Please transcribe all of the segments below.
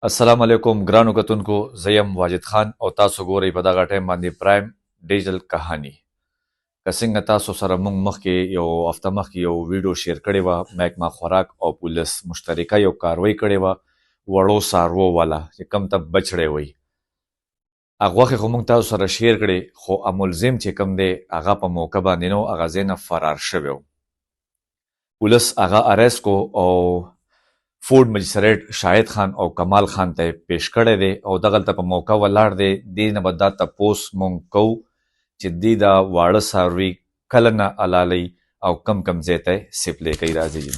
السلام علیکم ګرانو کتونکو، زه یم واجد خان او تاسو ګورئ په دغه ټایم باندې پرایم ډیجیټل کهانی. که څنګه تاسو سره موږ مخکې یو هفته مخکې یو ویډیو شیر کړې وه، محکمه خوراک او پولیس مشترکه یو کاروی کړې وه وړو څاروو والا چې کوم ته بچړی وایي. هغه غوښې خو موږ تاسو سره شیر کړې، خو ملزم چې کوم دی هغه په موقع باندې نو، هغه ځای نه فرار شوی و. پولیس هغه اریسټ کو او فورډ مجسټریټ شاهد خان او کمال خان ته پیش کړی دی او دغلته په موقع ولاړ دی. دې نه به دا تپوس مونږ کوو چې دوی دا واړه څاروي کله نه حلالوي او کم ځای ته سپلی کوي. راځئ جی.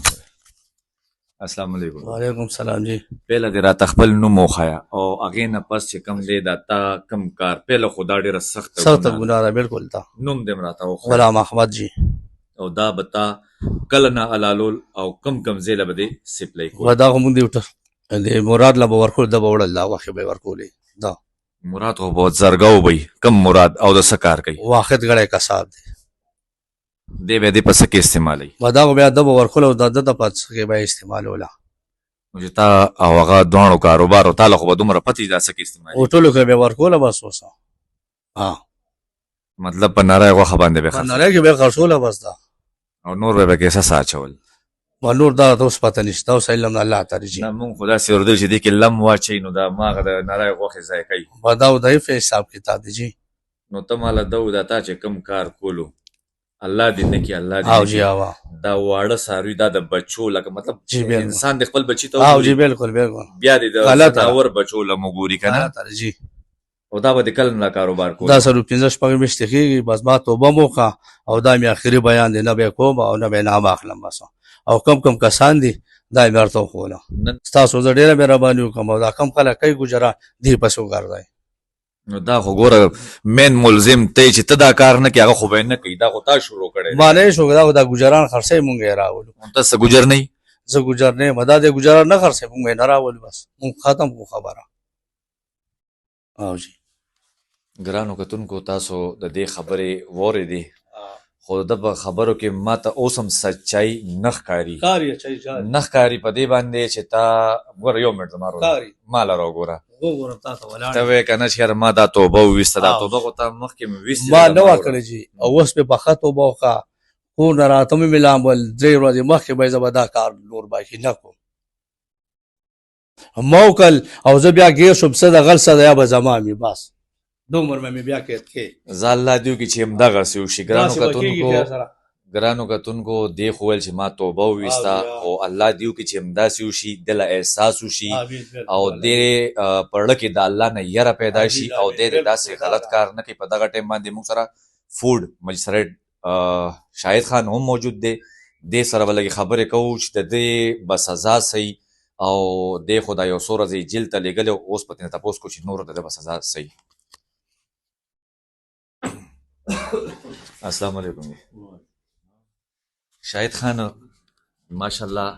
السلام علیکم. وعلیکم السلام جی. پهله دې راته خپل نوم وښایه او هغې نه پس چې کوم دی دا تا کوم کار پهله خو دا ډېره سخته ګناه ده. بالکل تا نوم دې م راته وښایه. غلام احمد جی. او دا به تا کله نه حلالول او کم ځای له به دې سپلی کول. دا خو مونږ د مراد له به ورکول، ده به وړل، دا غوښې به یې ورکولې. دا مراد خو به زرګو به وي. کم مراد او د څه کار کوي؟ واحد غړی کساب دی. دی بیا دې په څه کې استعمالوي؟ دا خو بیا ده به ورکول او د ده د په څه کې به یې استعمالوله. نو چې تا او هغه دواړو کاروبار او تاله خو به دومره پتې دا څه کې استعمالوي؟ او ټولو کې به یې ورکوله بس اوسه. مطلب په نری غوښه باندې به په نری کې به یې خرڅوله بس. دا او نور به پکې څه اچول؟ نور دا ته اوس پته نشته، اوس علم د الله تعالی جي. نه مونږ خو داسې اورېدل چې دې کې لم واچوي نو دا ماغه د نری غوښې ځای کوي. دا ضعیف حساب کتاب دی جي. نو ته ماله دا تا چې کوم کار کولو الله دې نه کړي، الله دې او نه جي کړي. دا واړه څاروي دا د بچو لکه مطلب انسان د خپل بچي ته او جي بالکل بیا دې د ځناور بچو له مو ګوري که نه. جي او دا به د کله نه کاروبار کول؟ دا سره 15 میاشتې کېږي. بس ما توبه مو وکړه او دا مې اخري بیان دی، نه به یې کوم او نه به یې نام اخلم. بس او کم کسان دي دا یې مې ورته وښوله. ستاسو زه ډېره مهرباني وکړم او دا کم خلک کوي ګجرا دې پسې وګرځئ. نو دا خو ګوره مین ملزم ته چې ته دا کار نه کوي هغه خو به یې نه کوي. دا خو تا شروع کړی ما نه شو دا ګجران خرڅوي، مونږ یې راولو. ته څه ګجر نه یې؟ زه ګجر نه یم، دا د ګجران نه خرڅوي، مونږ یې نه راولو. بس مونږ ختم کړو خبره. او جي ګرانو کتونکو، تاسو د دې خبرې واورېدې، خو د په خبرو کې ما ته اوس هم سچای نه ښکاري. نه ښکاري په دې باندې چې تا ګوره یو منټ زما ما له راوګوره. ته وایې که نه چې یاره ما دا توبه وویسته. دا توبه خو تا مخکې مې ویستې ما نه وه کړې جي. او اوس مې پخه توبه وکړه. کور نه راته مې ملامول 3 ورځې مخکې به زه به دا کار نور باقي نه کوم. ما وکړل او زه بیا ګیر شوم څه د غل څه د یا به زما مې بس دومره مې بیا قید کړې. زه الله دې وکړي چې همدغسې وشي. ګرانو کتونکو دې خو ویل چې ما توبه وویسته، خو الله دې وکړي چې همداسې وشي، دله احساس وشي او دې په زړه کې د الله نه یره پیدا شي او دې داسې غلط کار نه کوي. په دغه ټایم باندې موږ سره فورډ مجسټریټ شاهد خان هم موجود دی. دې سره به لږې خبرې کوو چې د دې به سزا صحیح او دې خو دا یو څو ورځې جیل ته لېږلی، اوس په ترېنه تپوس کوو چې نور د ده به سزا صحیح. السلام علیکم. شاهد خان ماشاءالله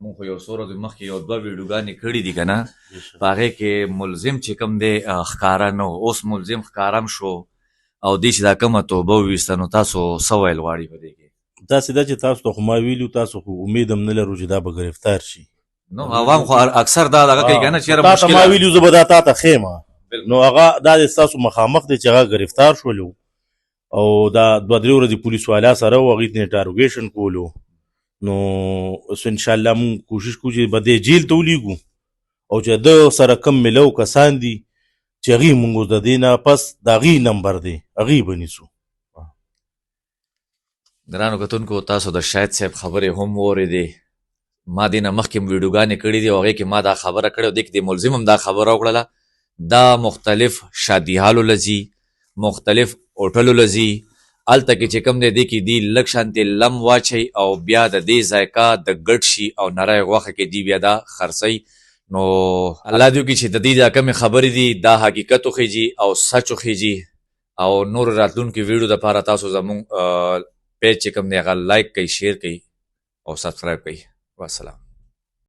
مونږ خو یو څو ورځې مخکې یو 2 ویډیوګانې کړي دي که نه، په هغې کې ملزم چې کوم دی ښکاره نه و. اوس ملزم ښکاره هم شو او دې چې دا کومه توبه وویسته، نو تاسو څه ویل غواړئ په دې کې؟ داسې ده چې تاسو ته خو ما ویلي، تاسو خو امید هم نه لرو چې دا به ګرفتار شي. نو عوام خو اکثر دا دغه کوي که نه چې یاره تا ته ما ویلي زه به دا تا ته ښیم. نو هغه دا د ستاسو مخامخ دی چې هغه ګرفتار شولو او دا 2-3 ورځې پولیس والا سره و، هغوی ته انټاروګیشن کولو. نو اوس انشاءالله مونږ کوشش کوو چې به دې جیل ته ولیږو او چې ده سره کم ملو کسان دي چې هغوی مونږ د دې نه پس د هغوی نمبر دی هغوی به نیسو. ګرانو کتونکو، تاسو د شاهد صاحب خبرې هم واورېدې. ما دې نه مخکې ویډیوګانې کړي دي او هغې کې ما دا خبره کړې او دې کې د ملزم هم دا خبره وکړله. دا مختلف شادیحالو له ځي، مختلف هوټلو له ځي، هلته کې چې کوم دی دې کې دي لږ شانتې لم واچوي او بیا د دې ذایقه د ګډ شي او نری غوښه کې دي بیا دا خرڅوي. نو الله دې وکړي چې د دې دا کومې خبرې دي دا حقیقت وخیږي او سچ وخیږي او نور راتلونکي ویډیو دپاره تاسو زموږ پیج چې کوم دی هغه لایک کوئ، شیر کوئ او سبسکرایب کوئ. والسلام.